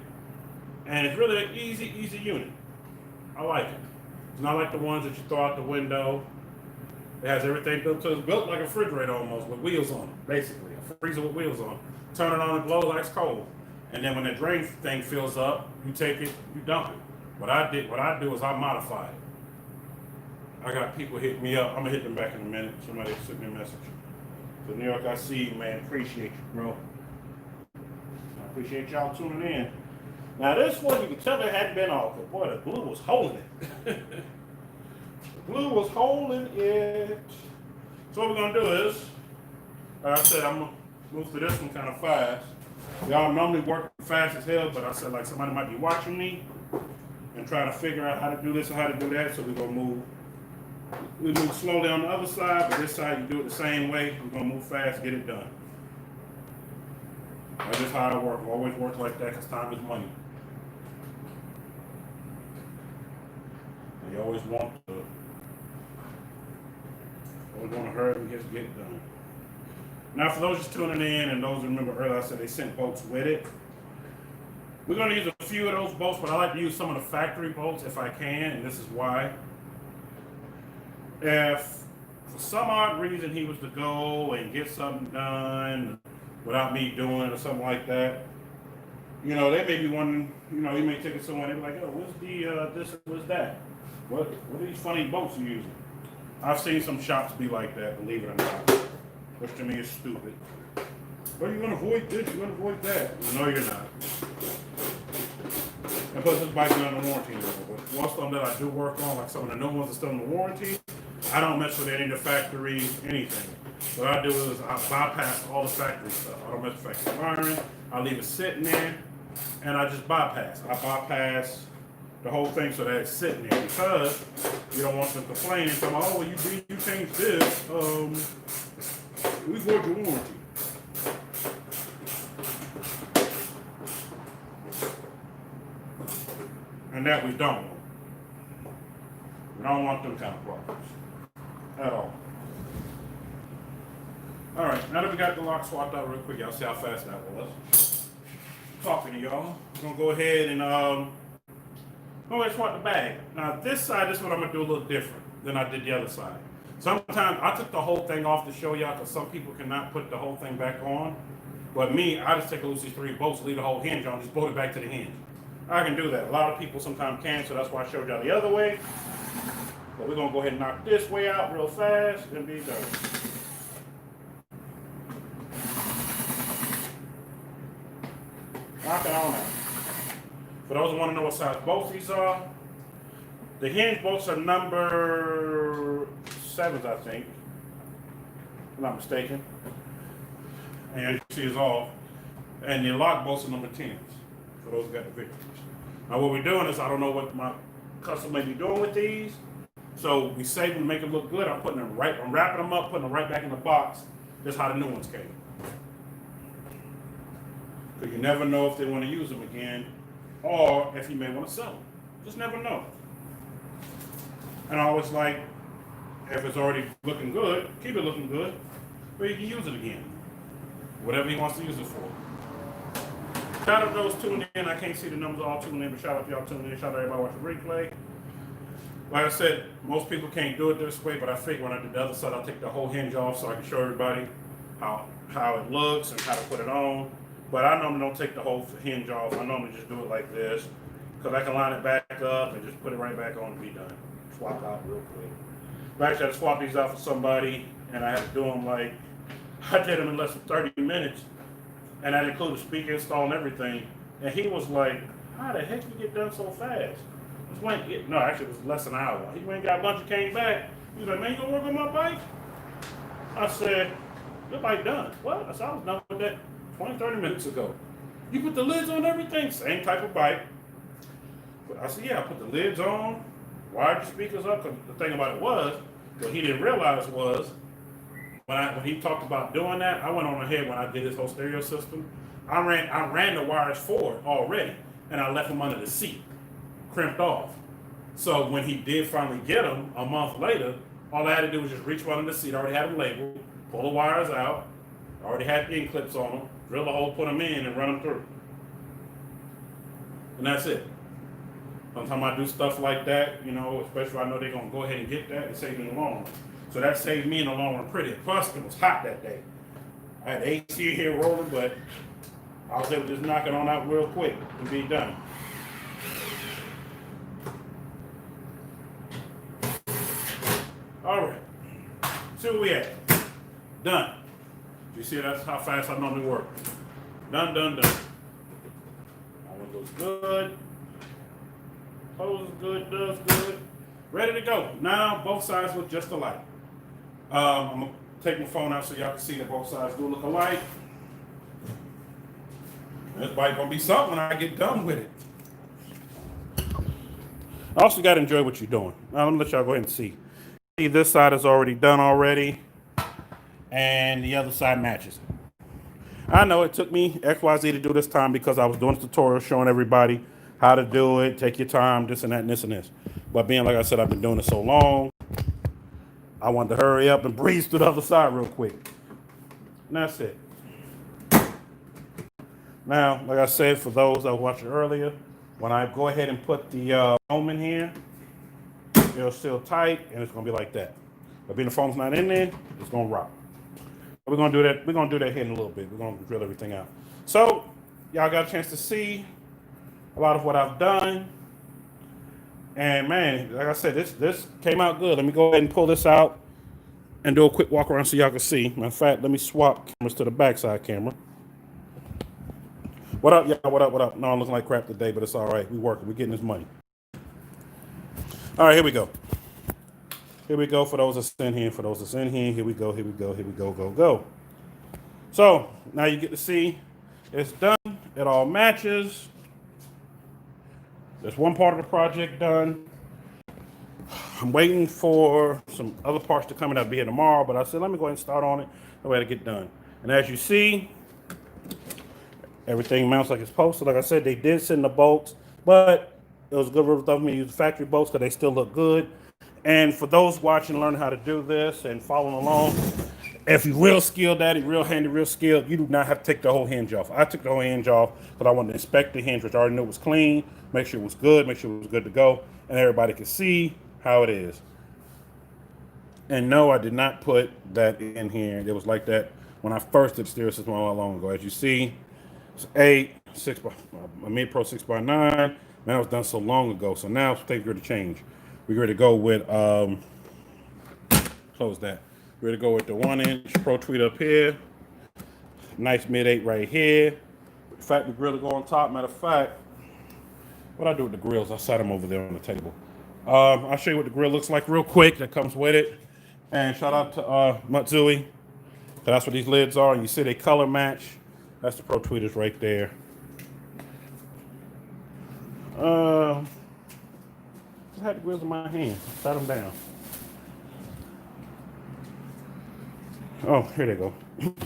And it's really an easy unit. I like it. It's not like the ones that you throw out the window. It has everything built to it. It's built like a refrigerator almost, with wheels on it, basically. A freezer with wheels on it. Turn it on and blow like it's cold. And then when the drain thing fills up, you take it, you dump it. What I do is I modify it. I got people hit me up. I'm gonna hit them back in a minute. Somebody sent me a message. So New York, I see you, man. Appreciate you, bro. I appreciate y'all tuning in. Now this one, you can tell it hadn't been off, but boy, the glue was holding it. The glue was holding it. So what we're gonna do is, like I said, I'm gonna move through this one kind of fast. Y'all normally work fast as hell, but I said like somebody might be watching me and trying to figure out how to do this or how to do that, so we're gonna move. We move slowly on the other side, but this side you do it the same way. We're gonna move fast, get it done. That's just how I work. I always work like that because time is money. You always want to hurry and get it done. Now, for those just tuning in and those who remember earlier, I said they sent bolts with it. We're going to use a few of those bolts, but I like to use some of the factory bolts if I can, and this is why. If for some odd reason he was to go and get something done without me doing it or something like that, you know, they may be wondering, you know, you may take it somewhere and they be like, oh, what's the this and what's that? What are these funny bolts you're using? I've seen some shops be like that, believe it or not, which to me is stupid. Well, you're going to avoid this, you're going to avoid that. No, you're not. And plus, this bike's not in the warranty level. But most of them that I do work on, like some of the new ones are still in the warranty, I don't mess with any of the factory anything. What I do is I bypass all the factory stuff. I don't mess with factory wiring. I leave it sitting there, and I just bypass. I bypass the whole thing so that it's sitting there because you don't want them complaining. So, oh, well, you changed this. We void your warranty. And that we don't want. We don't want them kind of problems at all. All right, now that we got the lock swapped out real quick, y'all see how fast that was. Talking to y'all, I'm gonna go ahead and go ahead and swap the bag. Now this side, this is what I'm gonna do a little different than I did the other side. Sometimes I took the whole thing off to show y'all because some people cannot put the whole thing back on. But me, I just take a loose these 3 bolts, leave the whole hinge on, just bolt it back to the hinge. I can do that. A lot of people sometimes can, so that's why I showed y'all the other way. But we're gonna go ahead and knock this way out real fast and be done. Knock it on out. For those who want to know what size bolts these are, the hinge bolts are number 7s, I think. If I'm not mistaken. And as you see, it's off. And the lock bolts are number 10s. For those who got the victories. Now what we're doing is, I don't know what my customer may be doing with these. So we save them to make them look good. I'm wrapping them up, putting them right back in the box. That's how the new ones came. Because you never know if they want to use them again, or if you may want to sell them. Just never know. And I always like, if it's already looking good, keep it looking good, but you can use it again. Whatever he wants to use it for. Shout out to those tuning in. I can't see the numbers all tuning in, but shout out to y'all tuning in. Shout out to everybody watching the replay. Like I said, most people can't do it this way, but I figure when I did the other side, I'll take the whole hinge off so I can show everybody how it looks and how to put it on. But I normally don't take the whole hinge off. I normally just do it like this, because I can line it back up and just put it right back on and be done. Swap out real quick. But actually, I had to swap these out for somebody, and I had to do them like, I did them in less than 30 minutes, and I included the speaker install and everything. And he was like, how the heck you get done so fast? No, actually, it was less than an hour. He went and got lunch and came back. He was like, man, you gonna work on my bike? I said, your bike done. What? I said, I was done with that 20, 30 minutes ago. You put the lids on everything? Same type of bike. But I said, yeah, I put the lids on. wired your speakers up. Because the thing about it was, what he didn't realize was, when he talked about doing that, I went on ahead when I did his whole stereo system. I ran the wires forward already, and I left them under the seat, crimped off. So when he did finally get them a month later, all I had to do was just reach one in the seat. I already had them labeled, pull the wires out, I already had end clips on them, drill a hole, put them in, and run them through. And that's it. Sometimes I do stuff like that, you know, especially when I know they're going to go ahead and get that and save me in the long run. So that saved me in the long run pretty. Plus, it was hot that day. I had AC here rolling, but I was able to just knock it on out real quick and be done. All right. See where we at. Done. You see, that's how fast I normally work. Done. That one looks good. Closes good, does good. Ready to go. Now both sides look just alike. I'm gonna take my phone out so y'all can see that both sides do look alike. This bike gonna be something when I get done with it. I also gotta enjoy what you're doing. Now let me let y'all go ahead and see. See, this side is already done already, and the other side matches. I know it took me XYZ to do this time because I was doing a tutorial showing everybody how to do it, take your time, this and that, and this and this. But being like I said, I've been doing it so long, I wanted to hurry up and breeze to the other side real quick. And that's it. Now, like I said, for those that were watching earlier, when I go ahead and put the foam in here, it'll still tight, and it's gonna be like that. But being the foam's not in there, it's gonna rock. We're gonna do that. We're gonna do that here in a little bit. We're gonna drill everything out. So, y'all got a chance to see a lot of what I've done. And man, like I said, this came out good. Let me go ahead and pull this out and do a quick walk around so y'all can see. Matter of fact, let me swap cameras to the backside camera. What up, y'all? What up? No, I'm looking like crap today, but it's all right. We working. We're getting this money. All right, here we go. Here we go for those that's in here. For those that's in here, here we go. Go. So now you get to see it's done. It all matches. There's one part of the project done. I'm waiting for some other parts to come in. I'll be here tomorrow, but I said, let me go ahead and start on it. The way to get done. And as you see, everything mounts like it's supposed to. Like I said, they did send the bolts, but it was a good rule of thumb for me to use factory bolts because they still look good. And for those watching, learn how to do this and following along, if you're real skilled at it, real handy, real skilled, you do not have to take the whole hinge off. I took the whole hinge off because I wanted to inspect the hinge, which I already knew was clean, make sure it was good, make sure it was good to go, and everybody could see how it is. And no, I did not put that in here. It was like that when I first did the stereo system a while long ago. As you see, it's a Mid Pro 6x9. Man, that was done so long ago. So now it's time to change. We're ready to go with close that. We're ready to go with the 1-inch Pro Tweet up here. Nice mid-8 right here. The factory grill to go on top. Matter of fact, what I do with the grills, I set them over there on the table. I'll show you what the grill looks like real quick that comes with it. And shout out to Matsui. That's what these lids are. You see they color match. That's the Pro Tweeters right there. I had the grills in my hand. Set them down. Oh, here they go.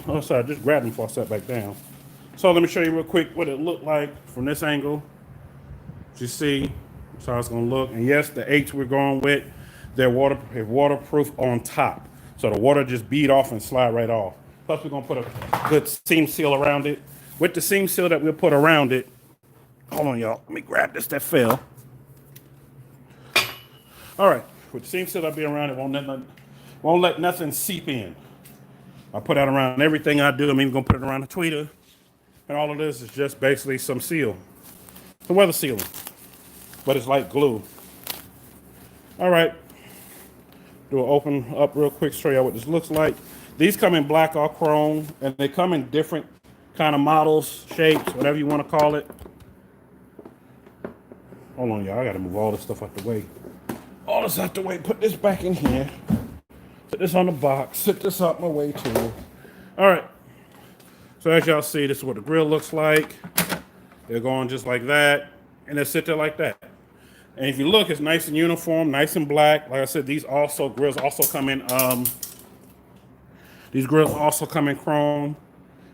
Oh, sorry, just grabbed them before I sat back down. So let me show you real quick what it looked like from this angle. As you see, that's how it's gonna look. And yes, the 8s we're going with, they're waterproof on top. So the water just bead off and slide right off. Plus we're gonna put a good seam seal around it. With the seam seal that we'll put around it, hold on y'all, let me grab this that fell. All right, with the seam seal that'll be around it, won't let nothing seep in. I put that around everything I do. I'm even gonna put it around the tweeter. And all of this is just basically some seal, some weather sealing, but it's like glue. All right, do an open up real quick, show you what this looks like. These come in black or chrome, and they come in different kind of models, shapes, whatever you want to call it. Hold on, y'all, I gotta move all this stuff out the way. All this out the way, put this back in here. Put this on the box, sit this out my way too. All right, so as y'all see, this is what the grill looks like. They're going just like that, and they sit there like that. And if you look, it's nice and uniform, nice and black. Like I said, grills also come in these grills also come in chrome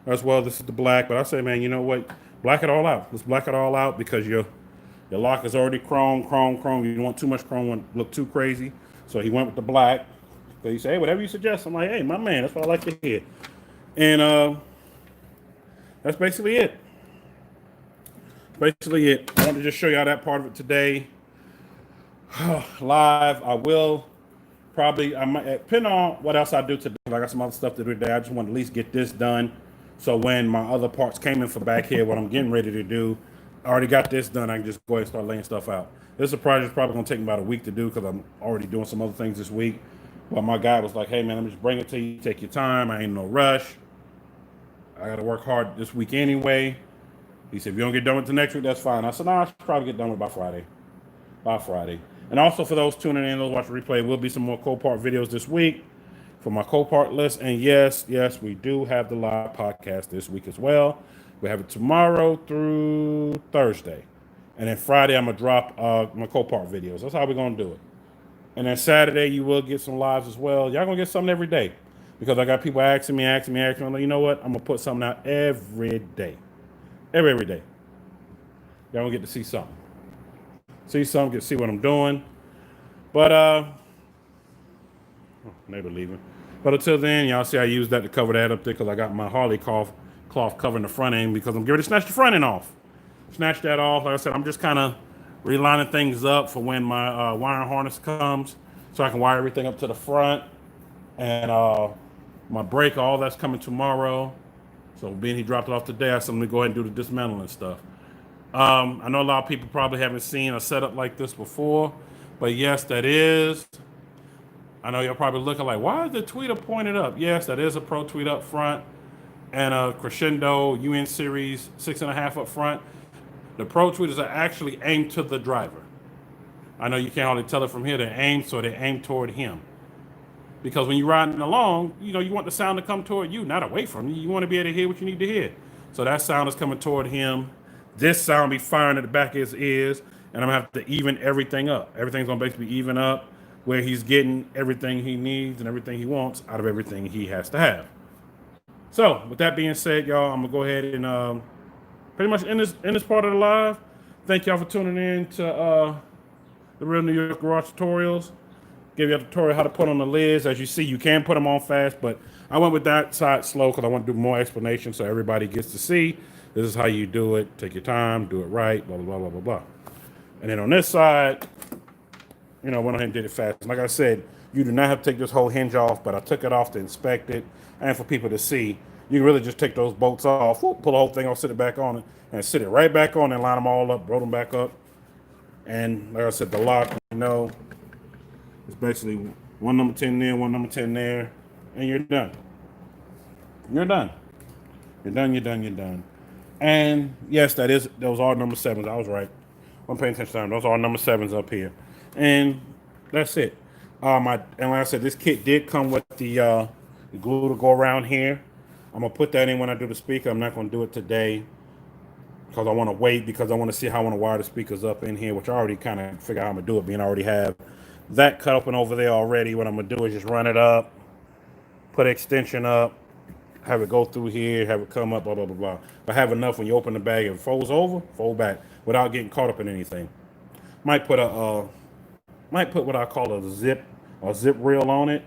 as well. This is the black, but I say, man, you know what? Black it all out. Let's black it all out because your lock is already chrome. You don't want too much chrome, won't look too crazy. So he went with the black. So he said, hey, whatever you suggest. I'm like, hey, my man, that's what I like to hear. And that's basically it. Basically it. I wanted to just show y'all that part of it today. Live. I will probably, I might, depending on what else I do today. I got some other stuff to do today. I just want to at least get this done. So when my other parts came in for back here, what I'm getting ready to do, I already got this done. I can just go ahead and start laying stuff out. This is a project that's probably going to take me about a week to do because I'm already doing some other things this week. But my guy was like, hey, man, let me just bring it to you. Take your time. I ain't no rush. I got to work hard this week anyway. He said, if you don't get done with the next week, that's fine. I said, no, I should probably get done with it by Friday. By Friday. And also for those tuning in, those watching replay, there will be some more Copart videos this week for my Copart list. And yes, we do have the live podcast this week as well. We have it tomorrow through Thursday. And then Friday, I'm going to drop my Copart videos. That's how we're going to do it. And then Saturday, you will get some lives as well. Y'all going to get something every day. Because I got people asking me. I'm like, you know what? I'm going to put something out every day. Every day. Y'all going to get to see something. See something, get to see what I'm doing. But, neighbor leaving. But until then, y'all see I used that to cover that up there because I got my Harley cloth covering the front end because I'm getting ready to snatch the front end off. Snatch that off. Like I said, I'm just kind of relining things up for when my wiring harness comes so I can wire everything up to the front. And my brake, all that's coming tomorrow. So being he dropped it off today, I said, let me go ahead and do the dismantling stuff. I know a lot of people probably haven't seen a setup like this before, but yes, that is. I know you're probably looking like, why is the tweeter pointed up? Yes, that is a Pro Tweet up front and a Crescendo UN Series 6.5 up front. The Pro Tweeters are actually aimed to the driver. I know you can't hardly tell it from here. They're aimed, so they aim toward him. Because when you're riding along, you know, you want the sound to come toward you, not away from you. You want to be able to hear what you need to hear. So that sound is coming toward him. This sound be firing at the back of his ears, and I'm going to have to even everything up. Everything's going to basically even up where he's getting everything he needs and everything he wants out of everything he has to have. So with that being said, y'all, I'm going to go ahead and pretty much end this part of the live. Thank y'all for tuning in to the Real New York Garage Tutorials. Give you a tutorial how to put on the lids. As you see, you can put them on fast, but I went with that side slow because I want to do more explanation so everybody gets to see. This is how you do it. Take your time, do it right, blah, blah, blah, blah, blah, blah. And then on this side, you know, went ahead and did it fast. Like I said, you do not have to take this whole hinge off, but I took it off to inspect it and for people to see. You can really just take those bolts off, pull the whole thing off, sit it back on it, and sit it right back on and line them all up, roll them back up. And like I said, the lock, you know, it's basically one number 10 there, one number 10 there, and you're done. You're done. You're done. And yes, those are number 7s. I was right. I'm paying attention to them. Those are number 7s up here. And that's it. And like I said, this kit did come with the glue to go around here. I'm going to put that in when I do the speaker. I'm not going to do it today because I want to wait because I want to see how I want to wire the speakers up in here, which I already kind of figure out how I'm going to do it, being I already have that cut open over there already. What I'm going to do is just run it up, put extension up, have it go through here, have it come up, blah, blah, blah, blah. But have enough when you open the bag, it folds over, fold back without getting caught up in anything. Might put what I call a zip reel on it.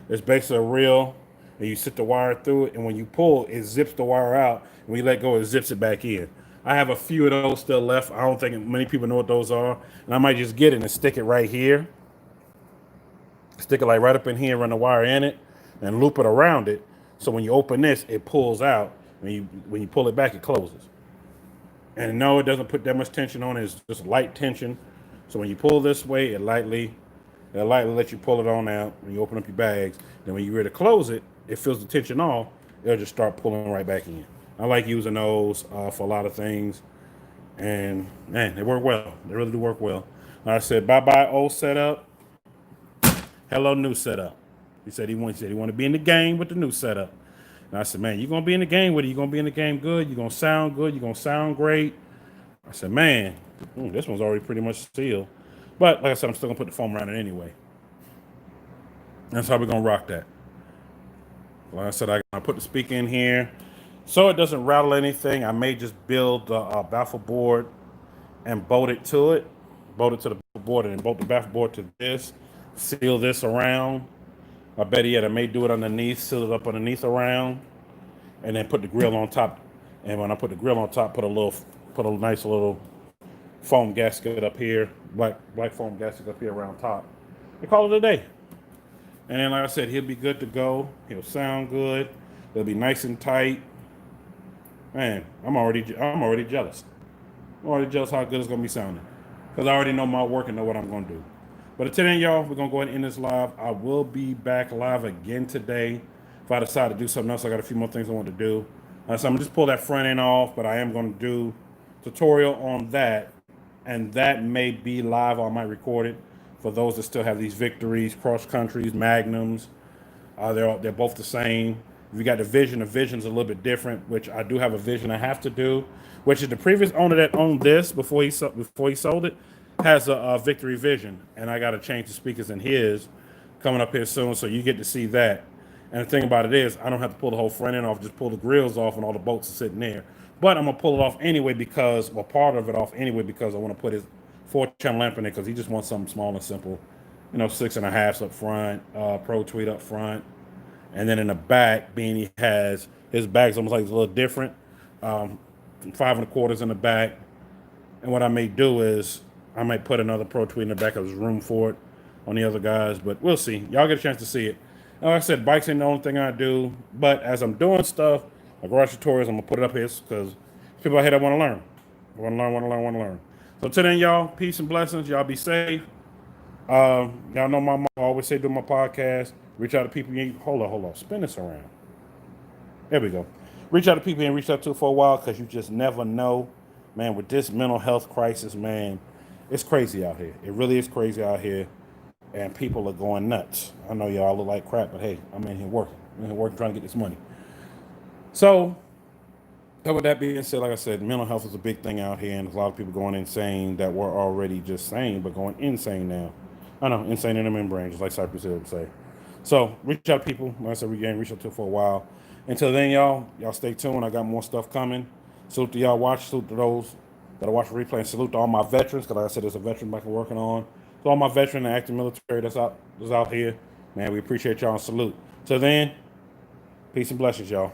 It's basically a reel, and you sit the wire through it, and when you pull, it zips the wire out, and when you let go, it zips it back in. I have a few of those still left. I don't think many people know what those are, and I might just get it and stick it right here. Stick it like right up in here, run the wire in it, and loop it around it. So when you open this, it pulls out. When you pull it back, it closes. And no, it doesn't put that much tension on it. It's just light tension. So when you pull this way, it'll lightly let you pull it on out when you open up your bags. Then when you're ready to close it, it feels the tension off. It'll just start pulling right back in. I like using those for a lot of things. And, man, they work well. They really do work well. Like I said, bye-bye old setup. Hello new setup. He said he want to be in the game with the new setup. And I said, man, you're going to be in the game with it. You're going to be in the game good. You're going to sound good. You're going to sound great. I said, man, this one's already pretty much sealed. But like I said, I'm still gonna put the foam around it anyway. That's how we're gonna rock that. Like I said, I put the speaker in here so it doesn't rattle anything. I may just build the baffle board and bolt it to it, bolt it to the baffle board, and then bolt the baffle board to this. Seal this around. I bet yet I may do it underneath, seal it up underneath around, and then put the grill on top. And when I put the grill on top, put a nice little foam gasket up here, black foam gasket up here around top. And call it a day. And then, like I said, he'll be good to go. He'll sound good. It'll be nice and tight. Man, I'm already jealous. I'm already jealous how good it's gonna be sounding, because I already know my work and know what I'm gonna do. But until then, y'all, we're gonna go ahead and end this live. I will be back live again today. If I decide to do something else, I got a few more things I want to do. So I'm gonna just pull that front end off, but I am gonna do tutorial on that, and that may be live. Or I might record it for those that still have these victories, cross countries, magnums. They're both the same. If you got the vision's a little bit different, which I do have a vision I have to do, which is the previous owner that owned this before he sold it has a victory vision, and I got to change the speakers in his coming up here soon, so you get to see that. And the thing about it is, I don't have to pull the whole front end off, just pull the grills off, and all the bolts are sitting there. But I'm gonna pull it off anyway part of it off anyway, because I want to put his 4-channel lamp in there, because he just wants something small and simple. 6.5s up front, Pro Tweet up front, and then in the back, being he has his bag's almost like it's a little different, 5 1/4 in the back. And what I may do is I might put another Pro Tweet in the back. There's room for it on the other guys, but we'll see. Y'all get a chance to see it. And like I said, bikes ain't the only thing I do, but as I'm doing stuff, like garage tutorials, I'm gonna put it up here because people out here that want to learn. Want to learn. So till then, y'all, peace and blessings. Y'all be safe. Y'all know my mom always say do my podcast. Reach out to people. Hold on. Spin this around. There we go. Reach out to people and reach out to for a while, because you just never know, man. With this mental health crisis, man, it's crazy out here. It really is crazy out here, and people are going nuts. I know y'all look like crap, but hey, I'm in here working. Trying to get this money. So with that being said, like I said, mental health is a big thing out here, and there's a lot of people going insane that were already just sane, but going insane now. I know, insane in the membrane, just like Cypress Hill would say. So reach out to people. Like I said, reach out to for a while. Until then, y'all stay tuned. I got more stuff coming. Salute to y'all watch. Salute to those that are watching replay. And salute to all my veterans, because like I said, there's a veteran bike I'm working on. So all my veteran and active military that's out here, man, we appreciate y'all and salute. Till then, peace and blessings, y'all.